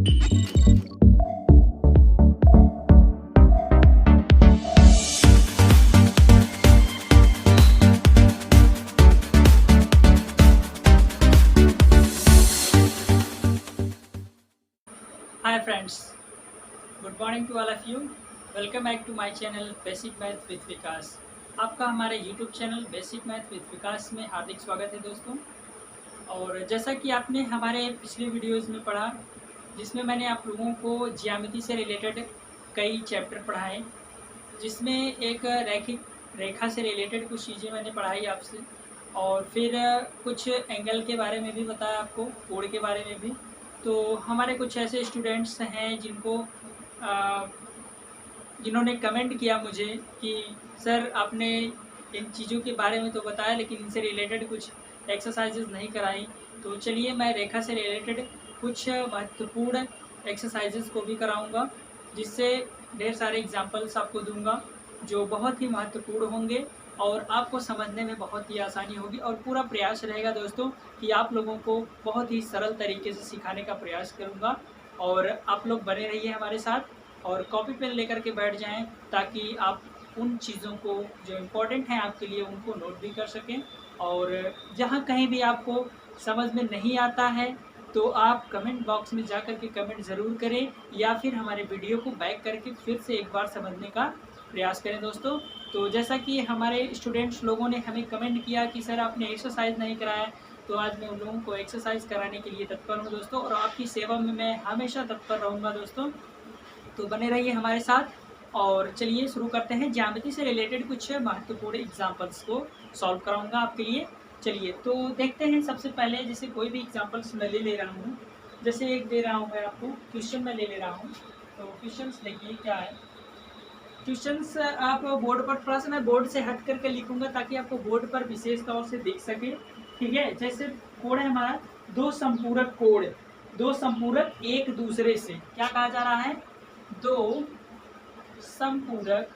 Hi friends, good morning to all of you. Welcome back to my channel Basic Math with विकास। आपका हमारे YouTube channel basic math with Vikas में हार्दिक स्वागत है दोस्तों। और जैसा कि आपने हमारे पिछले वीडियोस में पढ़ा, जिसमें मैंने आप लोगों को ज्यामिति से रिलेटेड कई चैप्टर पढ़ाए, जिसमें एक रैखिक रेखा से रिलेटेड कुछ चीज़ें मैंने पढ़ाई आपसे, और फिर कुछ एंगल के बारे में भी बताया आपको, कोण के बारे में भी। तो हमारे कुछ ऐसे स्टूडेंट्स हैं जिन्होंने कमेंट किया मुझे कि सर आपने इन चीज़ों के बारे में तो बताया लेकिन इनसे रिलेटेड कुछ एक्सरसाइजेज नहीं कराई। तो चलिए मैं रेखा से रिलेटेड कुछ महत्वपूर्ण एक्सरसाइजेज को भी कराऊंगा, जिससे ढेर सारे एग्जांपल्स आपको दूंगा जो बहुत ही महत्वपूर्ण होंगे और आपको समझने में बहुत ही आसानी होगी। और पूरा प्रयास रहेगा दोस्तों कि आप लोगों को बहुत ही सरल तरीके से सिखाने का प्रयास करूंगा, और आप लोग बने रहिए हमारे साथ और कॉपी पेन लेकर के बैठ जाएं, ताकि आप उन चीज़ों को जो इम्पोर्टेंट हैं आपके लिए उनको नोट भी कर सकें। और जहाँ कहीं भी आपको समझ में नहीं आता है तो आप कमेंट बॉक्स में जा कर के कमेंट ज़रूर करें, या फिर हमारे वीडियो को बैक करके फिर से एक बार समझने का प्रयास करें दोस्तों। तो जैसा कि हमारे स्टूडेंट्स लोगों ने हमें कमेंट किया कि सर आपने एक्सरसाइज नहीं कराया, तो आज मैं उन लोगों को एक्सरसाइज कराने के लिए तत्पर हूँ दोस्तों, और आपकी सेवा में मैं हमेशा तत्पर रहूँगा दोस्तों। तो बने रहिए हमारे साथ और चलिए शुरू करते हैं। ज्यामिति से रिलेटेड कुछ महत्वपूर्ण एग्जाम्पल्स को सॉल्व कराऊंगा आपके लिए। चलिए तो देखते हैं। सबसे पहले जैसे कोई भी एग्जाम्पल्स मैं ले रहा हूँ, जैसे एक दे रहा हूँ मैं आपको क्वेश्चन में ले रहा हूँ। तो क्वेश्चंस देखिए क्या है। क्वेश्चंस आप बोर्ड पर, थोड़ा सा मैं बोर्ड से हट करके लिखूंगा ताकि आपको बोर्ड पर विशेष तौर से दिख सके, ठीक है। जैसे कोण है हमारा दो संपूरक कोण, दो संपूरक एक दूसरे से, क्या कहा जा रहा है, दो संपूरक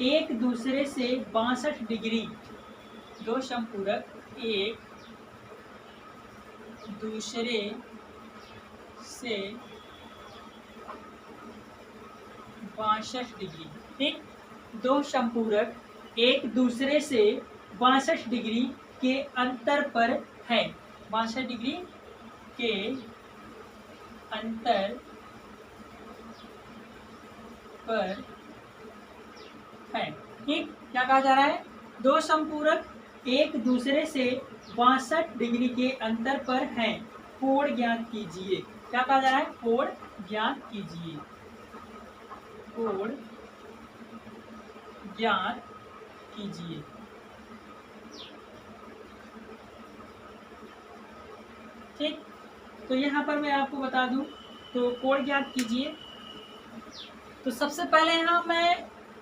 एक दूसरे से 62 डिग्री, दो संपूरक एक दूसरे से 62 डिग्री, ठीक। दो संपूरक एक दूसरे से 62 डिग्री के अंतर पर है, 62 डिग्री के अंतर पर है, ठीक। क्या कहा जा रहा है, दो संपूरक एक दूसरे से 62 डिग्री के अंतर पर हैं, कोण ज्ञात कीजिए। क्या कहा जा रहा है, कोण ज्ञात कीजिए, कोण ज्ञात कीजिए, ठीक। तो यहाँ पर मैं आपको बता दूं, तो कोण ज्ञात कीजिए। तो सबसे पहले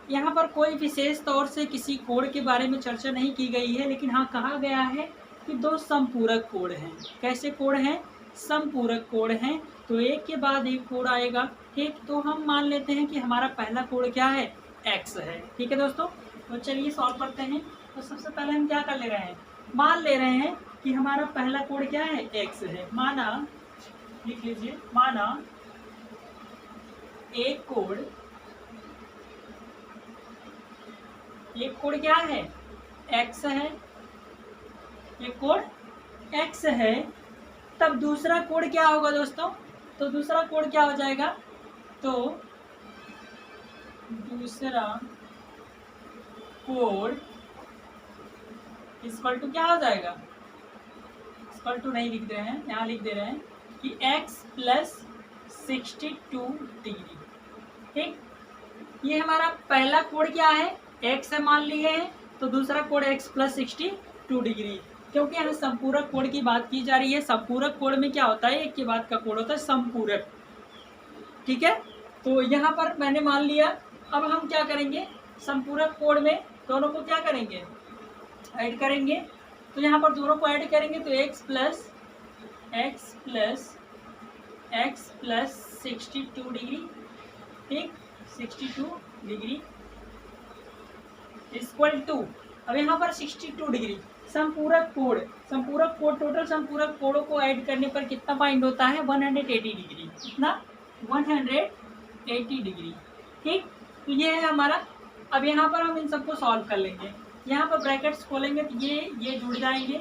यहाँ पर कोई विशेष तौर से किसी कोण के बारे में चर्चा नहीं की गई है, लेकिन हाँ कहा गया है कि दो संपूरक कोण हैं। कैसे कोण हैं, संपूरक कोण हैं। तो एक के बाद एक कोण आएगा, ठीक। तो हम मान लेते हैं कि हमारा पहला कोण क्या है, x है, ठीक है दोस्तों। तो चलिए सॉल्व करते हैं। तो सबसे पहले हम क्या कर ले रहे हैं, मान ले रहे हैं कि हमारा पहला कोण क्या है, x है। माना, लिख लीजिए, माना एक कोण क्या है, x है, एक कोण x है। तब दूसरा कोण क्या होगा दोस्तों, तो दूसरा कोण क्या हो जाएगा, तो दूसरा कोण इक्वल टू क्या हो जाएगा, इक्वल टू नहीं लिख दे रहे हैं, यहाँ लिख दे रहे हैं कि x प्लस 62 डिग्री, ठीक। ये हमारा पहला कोण क्या है, x है मान लिए हैं, तो दूसरा कोण x प्लस 62 डिग्री। क्योंकि यहाँ संपूरक कोण की बात की जा रही है, संपूरक कोण में क्या होता है, एक के बाद का कोण होता है संपूरक, ठीक है। तो यहाँ पर मैंने मान लिया। अब हम क्या करेंगे, संपूरक कोण में दोनों को क्या करेंगे, ऐड करेंगे। तो यहाँ पर दोनों को ऐड करेंगे तो x प्लस 62 डिग्री, ठीक, 62 डिग्री इक्वल टू, अब यहाँ पर 62 डिग्री, संपूरक कोण टोटल संपूरक कोणों को ऐड करने पर कितना फाइंड होता है 180 डिग्री। कितना 180 डिग्री। ठीक, तो ये है हमारा। अब यहाँ पर हम इन सबको सॉल्व कर लेंगे। यहाँ पर ब्रैकेट्स खोलेंगे तो ये जुड़ जाएंगे,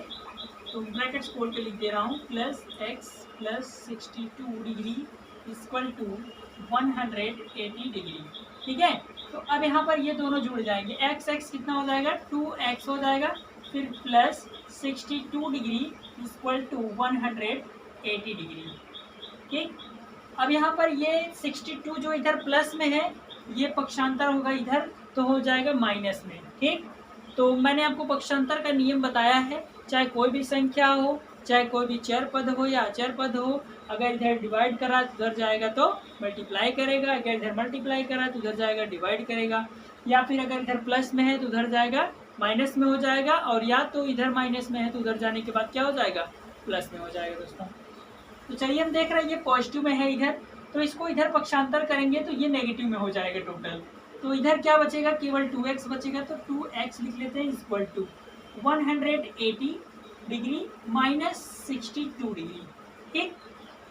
तो ब्रैकेट्स खोल के लिख दे रहा हूँ plus x plus 62 degree equal to 180 degree. ठीक है, तो अब यहाँ पर ये दोनों जुड़ जाएंगे, एक्स एक्स कितना हो जाएगा 2x हो जाएगा, फिर plus 62 degree equal to 180 degree. ठीक, अब यहाँ पर ये 62 जो इधर प्लस में है ये पक्षांतर होगा इधर, तो हो जाएगा माइनस में। ठीक, तो मैंने आपको पक्षांतर का नियम बताया है, चाहे कोई भी संख्या हो, चाहे कोई भी चर पद हो या अचर पद हो, अगर इधर डिवाइड करा तो उधर जाएगा तो मल्टीप्लाई करेगा, अगर इधर मल्टीप्लाई करा तो उधर जाएगा डिवाइड करेगा, या फिर अगर इधर प्लस में है तो उधर जाएगा माइनस में हो जाएगा, और या तो इधर माइनस में है तो उधर जाने के बाद क्या हो जाएगा प्लस में हो जाएगा दोस्तों। तो चलिए हम देख रहे हैं ये पॉजिटिव में है इधर, तो इसको इधर पक्षांतर करेंगे तो ये नेगेटिव में हो जाएगा टोटल। तो इधर क्या बचेगा, केवल 2x बचेगा, तो 2x लिख लेते हैं equal to 180 degree minus 62 degree. ठीक,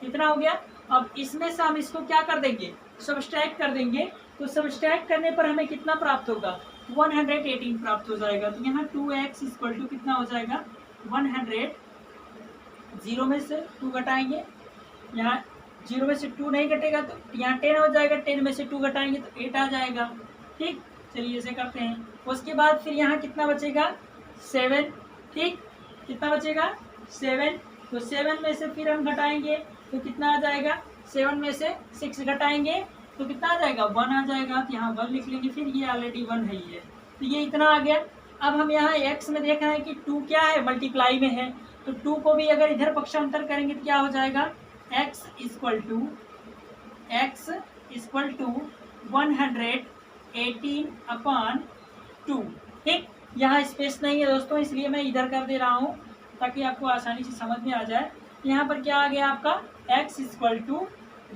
इतना हो गया। अब इसमें से हम इसको क्या कर देंगे, सब्सट्रैक्ट कर देंगे, तो सब्सट्रैक्ट करने पर हमें कितना प्राप्त होगा 118 प्राप्त हो जाएगा। तो यहाँ 2x इक्वल टू कितना हो जाएगा 100, 0 में से 2 घटाएंगे, यहाँ 0 में से 2 नहीं घटेगा तो यहाँ 10 हो जाएगा, 10 में से 2 घटाएंगे तो 8 आ जाएगा। ठीक, चलिए ऐसे करते हैं। उसके बाद फिर यहाँ कितना बचेगा 7। ठीक, कितना बचेगा 7, तो 7 में से फिर हम घटाएंगे तो कितना आ जाएगा, 7 में से 6 घटाएंगे तो कितना आ जाएगा 1 आ जाएगा, तो यहाँ 1 लिख लेंगे, फिर ये ऑलरेडी 1 है ही है, तो ये इतना आ गया। अब हम यहाँ x में देख रहे हैं कि 2 क्या है मल्टीप्लाई में है, तो 2 को भी अगर इधर पक्षांतर करेंगे तो क्या हो जाएगा x इक्वल टू 118/2। ठीक, यहाँ स्पेस नहीं है दोस्तों, इसलिए मैं इधर कर दे रहा हूँ ताकि आपको आसानी से समझ में आ जाए। यहाँ पर क्या आ गया आपका x इक्वल टू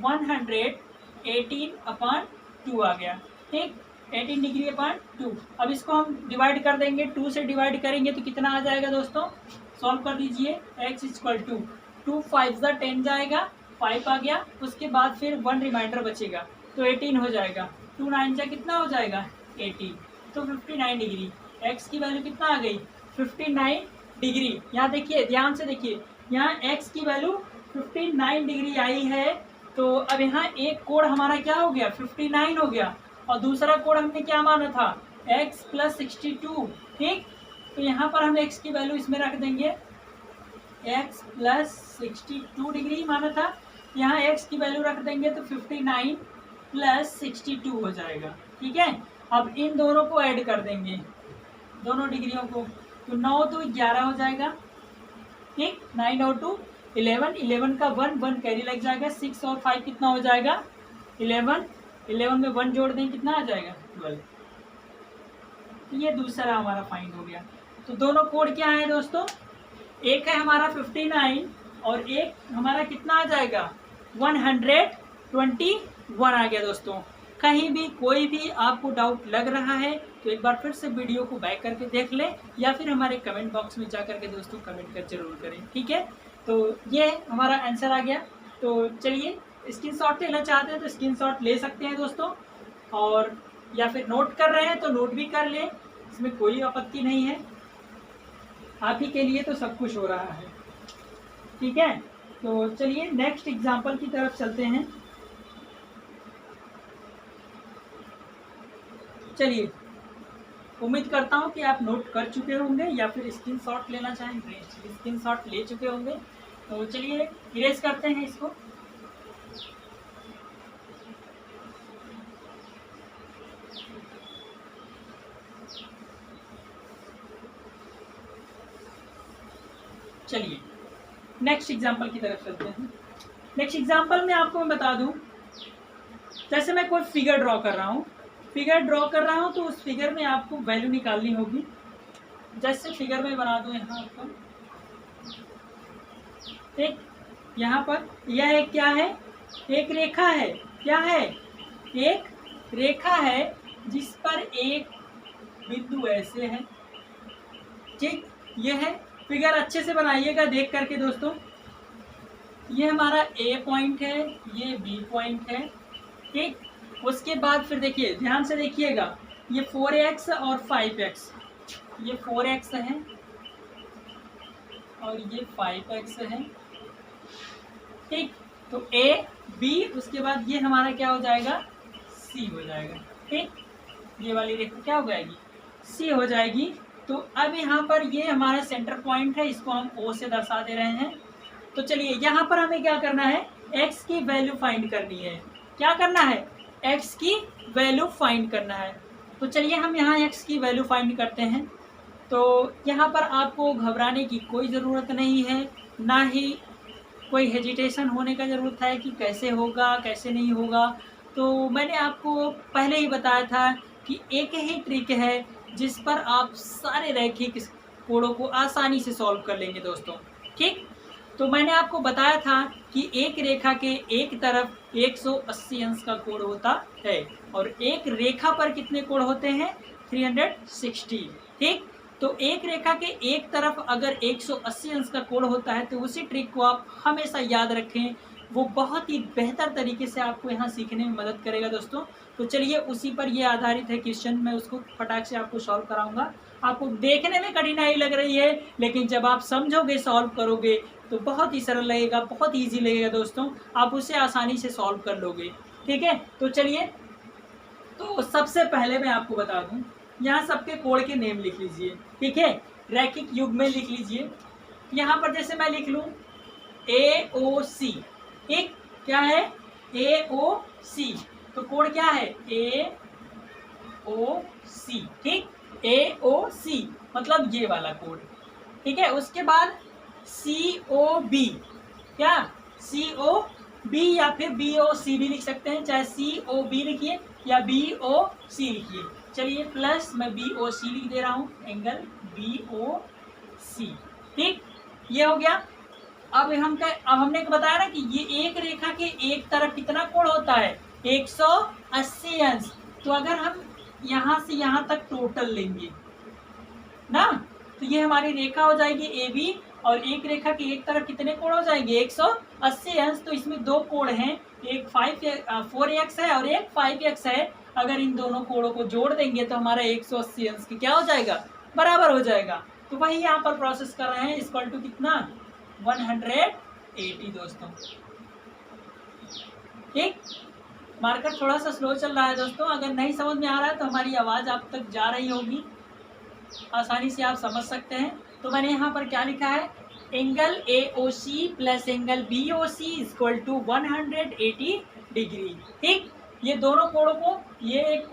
118/2 आ गया। ठीक, 18 डिग्री अपॉन 2। अब इसको हम डिवाइड कर देंगे, 2 से डिवाइड करेंगे तो कितना आ जाएगा दोस्तों, सॉल्व कर दीजिए। x इक्वल टू 2 5 10 जाएगा, 5 आ गया, उसके बाद फिर 1 रिमाइंडर बचेगा तो 18 हो जाएगा, 2 9 जा कितना हो जाएगा 18, तो 59 डिग्री। x की वैल्यू कितना आ गई 59 डिग्री। यहाँ देखिए ध्यान से देखिए, यहाँ x की वैल्यू 59 डिग्री आई है, तो अब यहाँ एक कोण हमारा क्या हो गया 59 हो गया, और दूसरा कोण हमने क्या माना था x प्लस 62। ठीक, तो यहाँ पर हम x की वैल्यू इसमें रख देंगे, x प्लस 62 डिग्री माना था, यहाँ x की वैल्यू रख देंगे तो 59 प्लस 62 हो जाएगा। ठीक है, अब इन दोनों को ऐड कर देंगे, दोनों डिग्रियों को, तो 9 तो 11 हो जाएगा। ठीक, 9 और 2 11, 11 का 1 कैरी लग जाएगा, 6 और 5 कितना हो जाएगा 11, 11 में 1 जोड़ दें कितना आ जाएगा 12। तो ये दूसरा हमारा फाइंड हो गया। तो दोनों कोड क्या है दोस्तों, एक है हमारा 59 और एक हमारा कितना आ जाएगा 121 आ गया दोस्तों। कहीं भी कोई भी आपको डाउट लग रहा है तो एक बार फिर से वीडियो को बैक करके देख लें, या फिर हमारे कमेंट बॉक्स में जा करके दोस्तों कमेंट कर जरूर करें। ठीक है, तो ये हमारा आंसर आ गया। तो चलिए स्क्रीनशॉट लेना चाहते हैं तो स्क्रीनशॉट ले सकते हैं दोस्तों, और या फिर नोट कर रहे हैं तो नोट भी कर लें, इसमें कोई आपत्ति नहीं है, आप ही के लिए तो सब कुछ हो रहा है। ठीक है, तो चलिए नेक्स्ट एग्जाम्पल की तरफ चलते हैं। चलिए, उम्मीद करता हूँ कि आप नोट कर चुके होंगे या फिर स्क्रीनशॉट लेना चाहेंगे, स्क्रीनशॉट ले चुके होंगे। तो चलिए इरेज करते हैं इसको। चलिए नेक्स्ट एग्जाम्पल की तरफ चलते हैं। नेक्स्ट एग्जाम्पल में आपको मैं बता दूं, जैसे मैं कोई फिगर ड्रॉ कर रहा हूँ, तो उस फिगर में आपको वैल्यू निकालनी होगी। जैसे फिगर में बना दूं यहाँ आपको, ठीक, यहाँ पर यह एक क्या है, एक रेखा है। क्या है, एक रेखा है जिस पर एक बिंदु ऐसे है। ठीक, ये है फिगर, अच्छे से बनाइएगा देख करके दोस्तों। ये हमारा ए पॉइंट है, ये बी पॉइंट है, ठीक। उसके बाद फिर देखिए, ध्यान से देखिएगा, ये 4x और 5x, ये 4x है और ये 5x है, ठीक। तो ए बी, उसके बाद ये हमारा क्या हो जाएगा, सी हो जाएगा, ठीक। ये वाली रेखा क्या हो जाएगी, सी हो जाएगी। तो अब यहाँ पर ये हमारा सेंटर पॉइंट है, इसको हम ओ से दर्शा दे रहे हैं। तो चलिए यहाँ पर हमें क्या करना है, x की वैल्यू फाइंड करनी है। क्या करना है, x की वैल्यू फाइंड करना है। तो चलिए हम यहाँ x की वैल्यू फाइंड करते हैं। तो यहाँ पर आपको घबराने की कोई ज़रूरत नहीं है, ना ही कोई हेजिटेशन होने का ज़रूरत है कि कैसे होगा कैसे नहीं होगा। तो मैंने आपको पहले ही बताया था कि एक ही ट्रिक है जिस पर आप सारे रैखिक कोणों को आसानी से सॉल्व कर लेंगे दोस्तों, ठीक। तो मैंने आपको बताया था कि एक रेखा के एक तरफ 180 अंश का कोण होता है और एक रेखा पर कितने कोण होते हैं, 360, ठीक। तो एक रेखा के एक तरफ अगर 180 अंश का कोण होता है तो उसी ट्रिक को आप हमेशा याद रखें, वो बहुत ही बेहतर तरीके से आपको यहाँ सीखने में मदद करेगा दोस्तों। तो चलिए उसी पर ये आधारित है क्वेश्चन, मैं उसको फटाक से आपको सॉल्व कराऊंगा। आपको देखने में कठिनाई लग रही है, लेकिन जब आप समझोगे, सॉल्व करोगे तो बहुत ही सरल लगेगा, बहुत ईजी लगेगा दोस्तों, आप उसे आसानी से सॉल्व कर लोगे, ठीक है। तो चलिए, तो सबसे पहले मैं आपको बता दूं, यहाँ सबके कोण के नेम लिख लीजिए, ठीक है, रैखिक युग्म में लिख लीजिए। यहाँ पर जैसे मैं लिख लूँ AOC, ठीक, क्या है AOC, तो कोण क्या है AOC, ठीक, AOC मतलब ये वाला कोण, ठीक है। उसके बाद COB, क्या COB या फिर BOC भी लिख सकते हैं, चाहे COB लिखिए या BOC लिखिए। चलिए प्लस मैं BOC लिख दे रहा हूँ, एंगल BOC, ठीक, ये हो गया। अब हमने बताया ना कि ये एक रेखा के एक तरफ कितना कोण होता है, 180 अंश। तो अगर हम यहाँ से यहाँ तक टोटल लेंगे ना, तो ये हमारी रेखा हो जाएगी AB और एक रेखा के एक तरफ कितने कोण हो जाएंगे, 180 अंश। तो इसमें दो कोण हैं, एक 4x है और एक 5x है। अगर इन दोनों कोणों को जोड़ देंगे तो हमारा 180 अंश की क्या हो जाएगा, बराबर हो जाएगा। तो वही यहाँ पर प्रोसेस कर रहे हैं, इक्वल टू कितना, 180 दोस्तों, ठीक। मार्कर थोड़ा सा स्लो चल रहा है दोस्तों, अगर नहीं समझ में आ रहा है तो हमारी आवाज़ आप तक जा रही होगी, आसानी से आप समझ सकते हैं। तो मैंने यहाँ पर क्या लिखा है, angle AOC plus angle BOC equal to 180 degree, ठीक। ये दोनों कोणों को, ये एक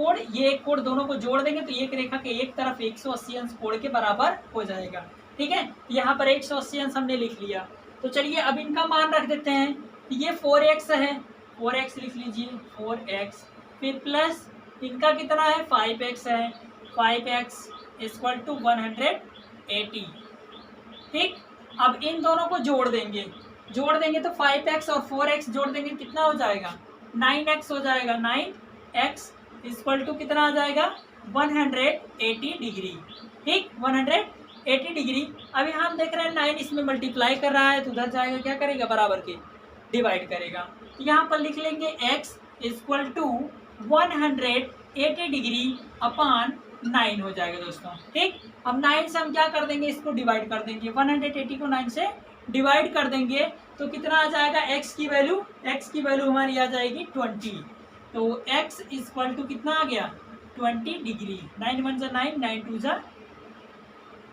कोण दोनों को जोड़ देंगे तो एक रेखा के एक तरफ 180 अंश कोण के बराबर हो जाएगा, ठीक है। यहाँ पर 180 अंश हमने लिख लिया। तो चलिए अब इनका मान रख देते हैं। ये 4x है, 4x लिख लीजिए, 4x, फिर प्लस इनका कितना है, 5x है, 5x इक्वल टू 180, ठीक। अब इन दोनों को जोड़ देंगे तो 5x और 4x जोड़ देंगे कितना हो जाएगा, 9x हो जाएगा, 9x इक्वल टू कितना आ जाएगा, 180 डिग्री, ठीक, 180 डिग्री। अभी हम देख रहे हैं 9 इसमें मल्टीप्लाई कर रहा है तो उधर जाएगा, क्या करेगा, बराबर के डिवाइड करेगा। यहाँ पर लिख लेंगे x इक्वल टू 180 डिग्री अपान 9 हो जाएगा दोस्तों, ठीक। अब 9 से हम क्या कर देंगे, इसको डिवाइड कर देंगे, 180 को 9 से डिवाइड कर देंगे तो कितना आ जाएगा, x की वैल्यू हमारी आ जाएगी 20। तो x इक्वल टू कितना आ गया, 20 डिग्री। 9 1 जा 9, 9 2 जा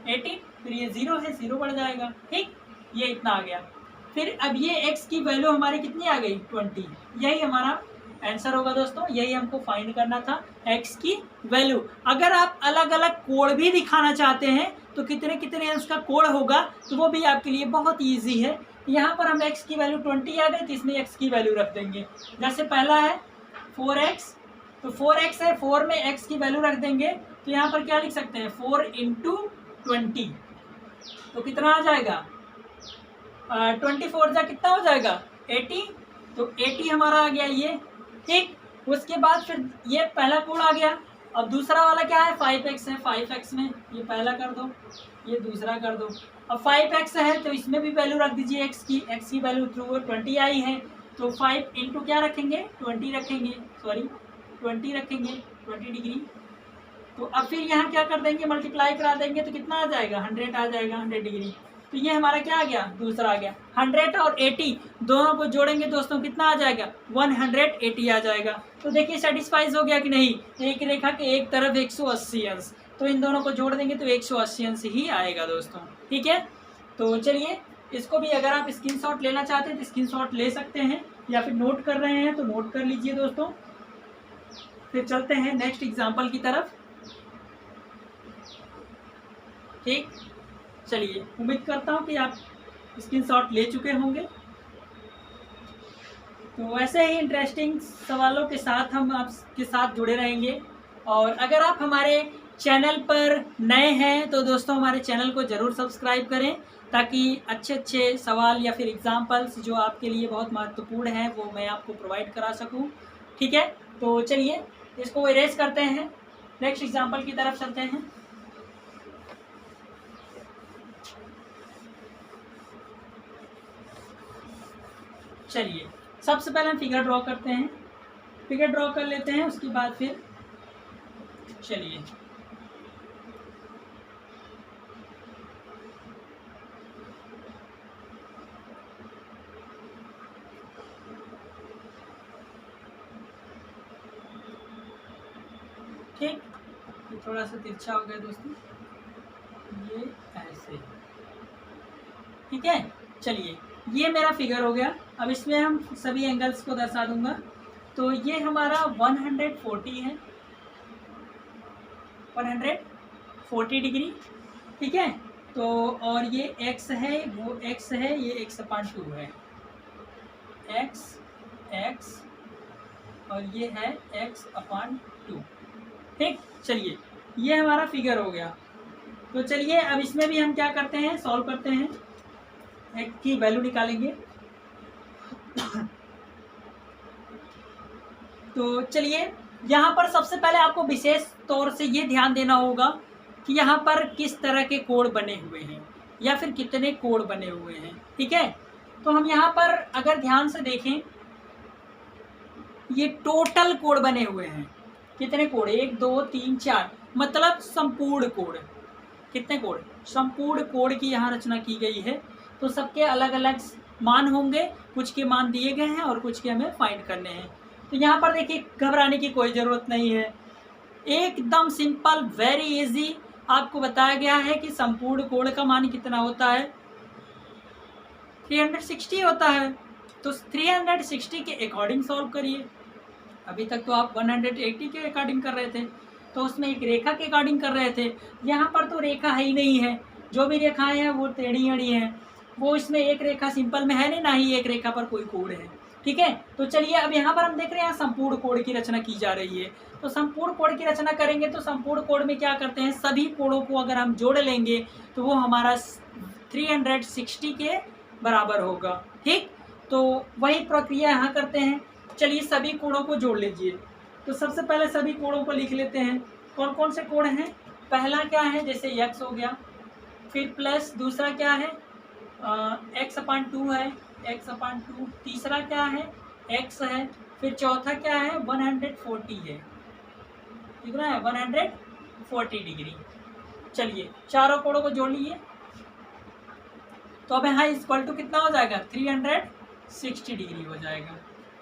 18, फिर ये 0 है, 0 बढ़ जाएगा, ठीक, ये इतना आ गया। फिर अब ये x की वैल्यू हमारी कितनी आ गई, 20, यही हमारा आंसर होगा दोस्तों, यही हमको फाइंड करना था, x की वैल्यू। अगर आप अलग अलग कोण भी दिखाना चाहते हैं तो कितने कितने अंश का कोण होगा, तो वो भी आपके लिए बहुत ईजी है। यहाँ पर हम x की वैल्यू 20 आ गई तो इसमें x की वैल्यू रख देंगे। जैसे पहला है 4x, तो 4x है, 4 में x की वैल्यू रख देंगे तो यहाँ पर क्या लिख सकते हैं, 4 इंटू 20, तो कितना आ जाएगा, 24 जा कितना हो जाएगा, 80, तो 80 हमारा आ गया ये, ठीक। उसके बाद फिर ये पहला कोण आ गया, अब दूसरा वाला क्या है, 5x है, 5x में ये पहला कर दो, ये दूसरा कर दो। अब 5x है तो इसमें भी वैल्यू रख दीजिए x की वैल्यू थ्रू 20 आई है, तो 5 इंटू क्या रखेंगे, 20 रखेंगे, सॉरी 20 रखेंगे, 20 डिग्री। तो अब फिर यहाँ क्या कर देंगे, मल्टीप्लाई करा देंगे तो कितना आ जाएगा, 100 आ जाएगा, 100 डिग्री। तो ये हमारा क्या आ गया, दूसरा आ गया। 100 और 80 दोनों को जोड़ेंगे दोस्तों कितना आ जाएगा, 180 आ जाएगा। तो देखिए सेटिस्फाइज हो गया कि नहीं, एक रेखा के एक तरफ 180 अंश, तो इन दोनों को जोड़ देंगे तो 180 अंश ही आएगा दोस्तों, ठीक है। तो चलिए इसको भी अगर आप स्क्रीनशॉट लेना चाहते हैं तो स्क्रीनशॉट ले सकते हैं, या फिर नोट कर रहे हैं तो नोट कर लीजिए दोस्तों। फिर चलते हैं नेक्स्ट एग्जाम्पल की तरफ, ठीक। चलिए उम्मीद करता हूँ कि आप स्क्रीनशॉट ले चुके होंगे। तो ऐसे ही इंटरेस्टिंग सवालों के साथ हम आपके साथ जुड़े रहेंगे। और अगर आप हमारे चैनल पर नए हैं तो दोस्तों हमारे चैनल को ज़रूर सब्सक्राइब करें, ताकि अच्छे अच्छे सवाल या फिर एग्जाम्पल्स जो आपके लिए बहुत महत्वपूर्ण हैं वो मैं आपको प्रोवाइड करा सकूं, ठीक है। तो चलिए इसको इरेज करते हैं, नेक्स्ट एग्जाम्पल की तरफ चलते हैं। चलिए सबसे पहले हम फिगर ड्रॉ करते हैं, फिगर ड्रॉ कर लेते हैं, उसके बाद फिर चलिए ठीक, ये थोड़ा सा तिरछा हो गया दोस्तों, ये ऐसे, ठीक है। चलिए ये मेरा फिगर हो गया। अब इसमें हम सभी एंगल्स को दर्शा दूंगा। तो ये हमारा 140 है, 140 डिग्री, ठीक है। तो और ये x है, वो x है, ये x/2 है, x और ये है x/2, ठीक। चलिए ये हमारा फिगर हो गया। तो चलिए अब इसमें भी हम क्या करते हैं, सॉल्व करते हैं, x की वैल्यू निकालेंगे। तो चलिए यहाँ पर सबसे पहले आपको विशेष तौर से ये ध्यान देना होगा कि यहाँ पर किस तरह के कोण बने हुए हैं या फिर कितने कोण बने हुए हैं, ठीक है। तो हम यहाँ पर अगर ध्यान से देखें, ये टोटल कोण बने हुए हैं, कितने कोण, 1 2 3 4, मतलब संपूर्ण कोण, कितने कोण, संपूर्ण कोण की यहाँ रचना की गई है। तो सबके अलग अलग मान होंगे, कुछ के मान दिए गए हैं और कुछ के हमें फाइंड करने हैं। तो यहाँ पर देखिए घबराने की कोई ज़रूरत नहीं है, एकदम सिंपल, वेरी इजी आपको बताया गया है कि संपूर्ण कोण का मान कितना होता है, 360 होता है। तो 360 के अकॉर्डिंग सॉल्व करिए। अभी तक तो आप 180 के अकॉर्डिंग कर रहे थे, तो उसमें एक रेखा के अकॉर्डिंग कर रहे थे, यहाँ पर तो रेखा है ही नहीं है, जो भी रेखाएं हैं वो टेढ़ी अड़ी हैं, वो इसमें एक रेखा सिंपल में है नहीं, ना ही एक रेखा पर कोई कोण है, ठीक है। तो चलिए अब यहाँ पर हम देख रहे हैं संपूर्ण कोण की रचना की जा रही है। तो संपूर्ण कोण की रचना करेंगे तो संपूर्ण कोण में क्या करते हैं, सभी कोणों को अगर हम जोड़ लेंगे तो वो हमारा 360 के बराबर होगा, ठीक। तो वही प्रक्रिया यहाँ करते हैं। चलिए सभी कोणों को जोड़ लीजिए। तो सबसे पहले सभी कोणों को लिख लेते हैं, कौन कौन से कोण हैं। पहला क्या है, जैसे x हो गया, फिर प्लस दूसरा क्या है, x/2 है, x/2। तीसरा क्या है, x है। फिर चौथा क्या है, 140 है, कितना है, 140 डिग्री। चलिए चारों कोणों को जोड़ लीजिए। तो अब यहाँ इक्वल टू कितना हो जाएगा, 360 डिग्री हो जाएगा।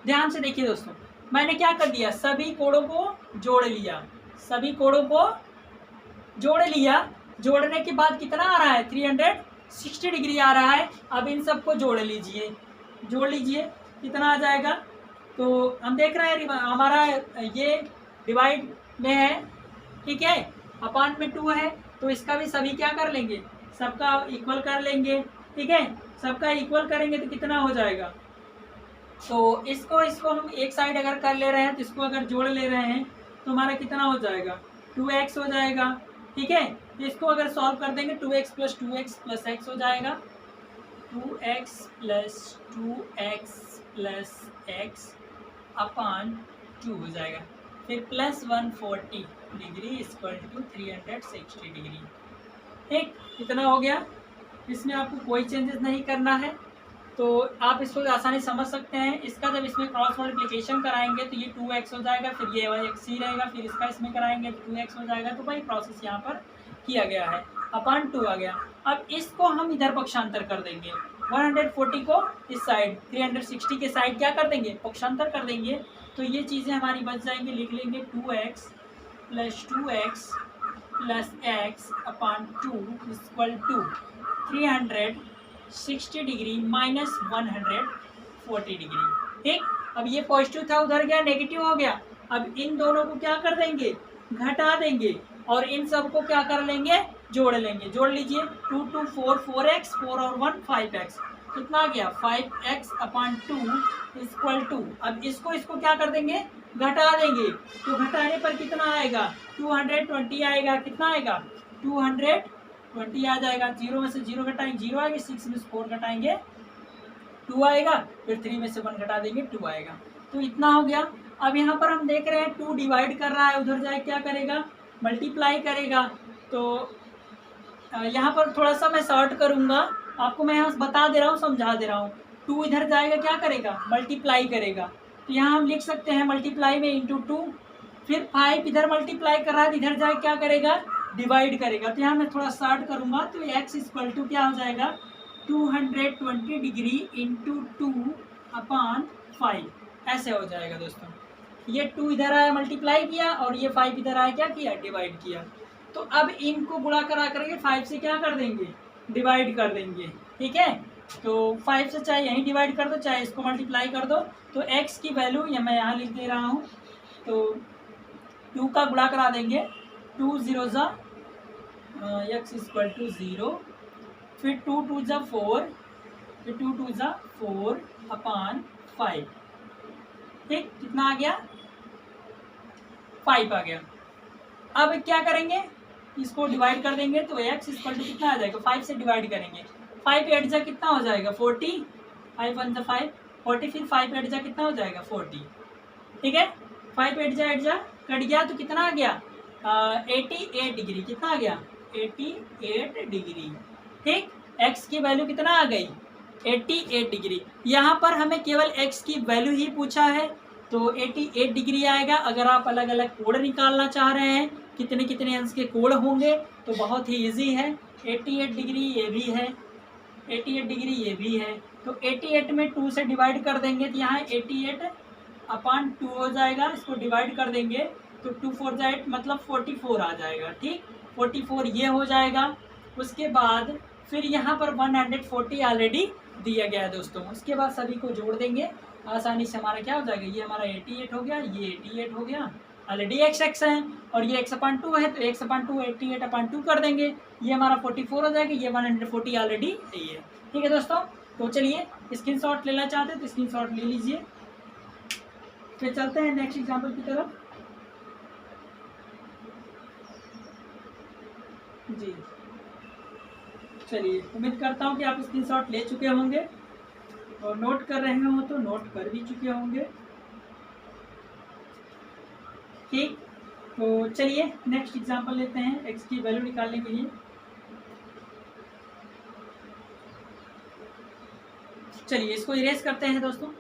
ध्यान से देखिए दोस्तों, मैंने क्या कर दिया, सभी कोणों को जोड़ लिया, सभी कोणों को जोड़ लिया। जोड़ने के बाद कितना आ रहा है, 360 डिग्री आ रहा है। अब इन सबको जोड़ लीजिए, जोड़ लीजिए, कितना आ जाएगा। तो हम देख रहे हैं हमारा ये डिवाइड में है, ठीक है, अपान में 2 है, तो इसका भी सभी क्या कर लेंगे, सबका इक्वल कर लेंगे, ठीक है। सबका इक्वल करेंगे तो कितना हो जाएगा, तो इसको हम एक साइड अगर कर ले रहे हैं तो इसको अगर जोड़ ले रहे हैं तो हमारा कितना हो जाएगा, 2x हो जाएगा, ठीक है। इसको अगर सॉल्व कर देंगे 2x + 2x + x हो जाएगा, 2x + 2x + x/2 हो जाएगा। फिर plus 140 degree equal to 360 degree. ठीक, इतना हो गया। इसमें आपको कोई चेंजेस नहीं करना है, तो आप इसको आसानी समझ सकते हैं। इसका जब इसमें क्रॉस मल्टीप्लिकेशन कराएंगे तो ये 2x हो जाएगा, फिर ये वाला x ही रहेगा, फिर इसका इसमें कराएंगे तो 2x हो जाएगा। तो भाई प्रोसेस यहाँ पर किया गया है, अपॉन 2 आ गया। अब इसको हम इधर पक्षांतर कर देंगे, 140 को इस साइड, 360 के साइड क्या कर देंगे, पक्षांतर कर देंगे। तो ये चीज़ें हमारी बच जाएंगी, लिख लेंगे 2x plus 2x plus x upon 2 equal to 360 degree minus 140 degree. ठीक, अब ये पॉजिटिव था उधर गया नेगेटिव हो गया। अब इन दोनों को क्या कर देंगे, घटा देंगे, और इन सब को क्या कर लेंगे, जोड़ लेंगे। जोड़ लीजिए, 2 2 4 4x, 4 और 1 5x, कितना आ गया 5x अपॉन 2 इक्वल टू। अब इसको क्या कर देंगे, घटा देंगे। तो घटाने पर कितना आएगा, 220 आएगा। कितना आएगा, 220 आ जाएगा। 0 में से 0 घटाएंगे 0 आएगा, 6 में से 4 घटाएंगे 2 आएगा, फिर 3 में से 1 घटा देंगे 2 आएगा। तो इतना हो गया। अब यहाँ पर हम देख रहे हैं 2 डिवाइड कर रहा है, उधर जाए क्या करेगा, मल्टीप्लाई करेगा। तो यहाँ पर थोड़ा सा मैं शॉर्ट करूँगा, आपको मैं यहाँ बता दे रहा हूँ, समझा दे रहा हूँ। 2 इधर जाएगा क्या करेगा, मल्टीप्लाई करेगा। तो यहाँ हम लिख सकते हैं मल्टीप्लाई में इंटू 2, फिर 5 इधर मल्टीप्लाई कर रहा है, इधर जाए क्या करेगा, डिवाइड करेगा। तो यहाँ मैं थोड़ा शॉर्ट करूँगा, तो x इक्वल टू क्या हो जाएगा, 220 डिग्री इंटू 2 अपॉन 5, ऐसे हो जाएगा दोस्तों। ये 2 इधर आया मल्टीप्लाई किया, और ये 5 इधर आया क्या किया, डिवाइड किया। तो अब इनको गुणा करा करके 5 से क्या कर देंगे, डिवाइड कर देंगे। ठीक है, तो 5 से चाहे यहीं डिवाइड कर दो, चाहे इसको मल्टीप्लाई कर दो। तो x की वैल्यू ये मैं यहाँ लिख दे रहा हूँ, तो 2 का गुणा करा देंगे, 2 0 ज़ा x इक्वल टू 0, फिर 2 2 ज़ा 4, फिर 2 2 ज़ा 4 अपॉन 5। ठीक, कितना आ गया, 5 आ गया। अब क्या करेंगे, इसको डिवाइड कर देंगे, तो x इक्वल टू कितना आ जाएगा, 5 से डिवाइड करेंगे। 5 8 जा कितना हो जाएगा, 40, 5 1 जा 5 40, फिर 5 8 जा कितना हो जाएगा, 40। ठीक है, 5 8 जा कट गया, तो कितना आ गया, 88 डिग्री। कितना आ गया, 88 डिग्री। ठीक, x की वैल्यू कितना आ गई, 88 डिग्री। यहाँ पर हमें केवल x की वैल्यू ही पूछा है, तो 88 डिग्री आएगा। अगर आप अलग अलग कोण निकालना चाह रहे हैं, कितने कितने अंश के कोण होंगे, तो बहुत ही इजी है। 88 डिग्री ये भी है, 88 डिग्री ये भी है। तो 88 में 2 से डिवाइड कर देंगे, तो यहाँ 88 अपॉन 2 हो जाएगा। इसको डिवाइड कर देंगे तो 2 4 जा 8, मतलब 44 आ जाएगा। ठीक, 44 ये हो जाएगा। उसके बाद फिर यहाँ पर 140 ऑलरेडी दिया गया है दोस्तों। उसके बाद सभी को जोड़ देंगे, आसानी से हमारा क्या हो जाएगा, ये हमारा 88 हो गया, ये 88 हो गया, ऑलरेडी x है, और ये x अपॉन 2 है, तो x अपॉन 2 88 अपॉन 2 कर देंगे, ये हमारा 44 हो जाएगा, ये 140 ऑलरेडी है ये। ठीक है दोस्तों, तो चलिए स्क्रीनशॉट लेना चाहते हैं तो स्क्रीनशॉट ले लीजिए। फिर चलते हैं नेक्स्ट एग्जाम्पल की तरफ। जी चलिए, उम्मीद करता हूँ कि आप स्क्रीनशॉट ले चुके होंगे, और नोट कर रहे हो तो नोट कर भी चुके होंगे। ठीक, तो चलिए नेक्स्ट एग्जांपल लेते हैं x की वैल्यू निकालने के लिए। चलिए इसको इरेज करते हैं दोस्तों।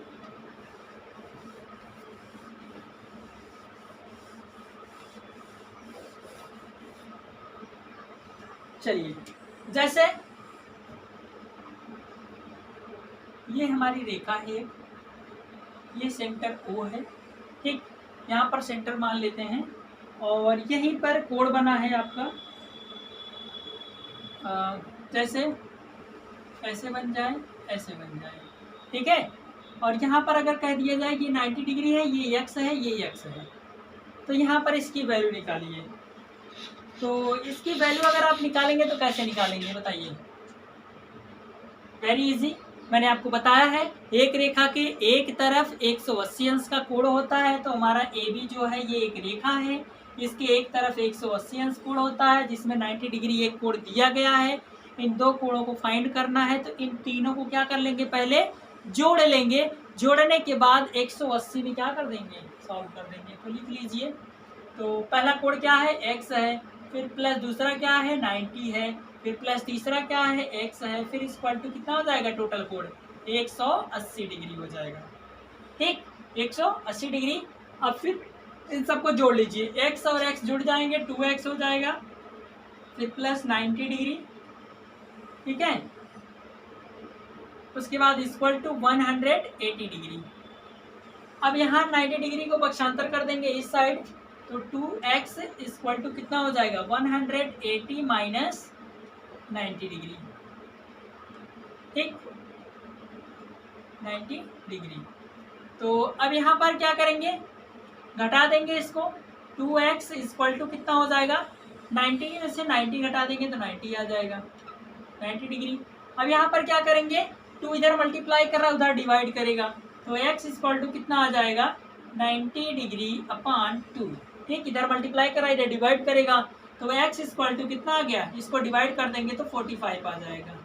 चलिए, जैसे ये हमारी रेखा है, ये सेंटर O है। ठीक, यहाँ पर सेंटर मान लेते हैं, और यहीं पर कोण बना है आपका, जैसे ऐसे बन जाए, ऐसे बन जाए। ठीक है, और यहाँ पर अगर कह दिया जाए कि 90 डिग्री है, ये x है, ये x है, तो यहाँ पर इसकी वैल्यू निकालिए। तो इसकी वैल्यू अगर आप निकालेंगे तो कैसे निकालेंगे बताइए। वेरी इजी, मैंने आपको बताया है, एक रेखा के एक तरफ 180 अंश का कोण होता है। तो हमारा AB जो है ये एक रेखा है, इसके एक तरफ 180 अंश कोण होता है, जिसमें 90 डिग्री एक कोण दिया गया है। इन दो कोणों को फाइंड करना है, तो इन तीनों को क्या कर लेंगे, पहले जोड़ लेंगे, जोड़ने के बाद 180 में क्या कर देंगे, सॉल्व कर देंगे। तो लिख लीजिए, तो पहला कोड क्या है, x है, फिर प्लस दूसरा क्या है 90 है, फिर प्लस तीसरा क्या है x है, फिर इक्वल टू कितना हो जाएगा टोटल कोड 180 डिग्री हो जाएगा। ठीक, 180 डिग्री। अब फिर इन सबको जोड़ लीजिए, x और x जुड़ जाएंगे 2x हो जाएगा, फिर प्लस 90 डिग्री। ठीक है, उसके बाद इक्वल टू 180 डिग्री। अब यहाँ 90 डिग्री को पक्षांतर कर देंगे इस साइड, तो 2x इक्वल टू कितना हो जाएगा 180 माइनस 90 डिग्री। ठीक, 90 डिग्री। तो अब यहाँ पर क्या करेंगे, घटा देंगे इसको, 2x इक्वल टू कितना हो जाएगा 90 में से 90 घटा देंगे तो 90 आ जाएगा, 90 डिग्री। अब यहाँ पर क्या करेंगे, 2 इधर मल्टीप्लाई कर रहा है उधर डिवाइड करेगा, तो x इक्वल टू कितना आ जाएगा 90 डिग्री अपॉन 2। ठीक, इधर मल्टीप्लाई कर रहा है इधर डिवाइड करेगा, तो x इक्वल टू कितना आ गया, इसको डिवाइड कर देंगे तो 45 आ जाएगा।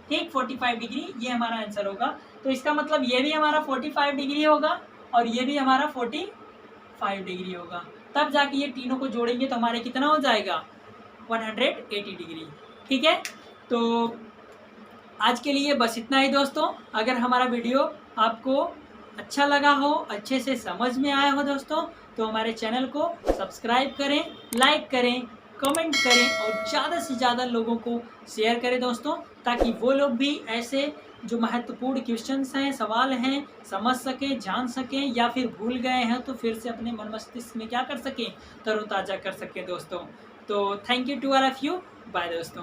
ठीक, 45 डिग्री ये हमारा आंसर होगा। तो इसका मतलब ये भी हमारा 45 डिग्री होगा और ये भी हमारा 45 डिग्री होगा। तब जाके ये तीनों को जोड़ेंगे तो हमारे कितना हो जाएगा 180 डिग्री। ठीक है, तो आज के लिए बस इतना ही दोस्तों। अगर हमारा वीडियो आपको अच्छा लगा हो, अच्छे से समझ में आया हो दोस्तों, तो हमारे चैनल को सब्सक्राइब करें, लाइक करें, कमेंट करें और ज़्यादा से ज़्यादा लोगों को शेयर करें दोस्तों, ताकि वो लोग भी ऐसे जो महत्वपूर्ण क्वेश्चंस हैं, सवाल हैं, समझ सकें, जान सकें, या फिर भूल गए हैं तो फिर से अपने मन मस्तिष्क में क्या कर सकें, तरोताज़ा कर सकें दोस्तों। तो thank you to all of you, bye दोस्तों।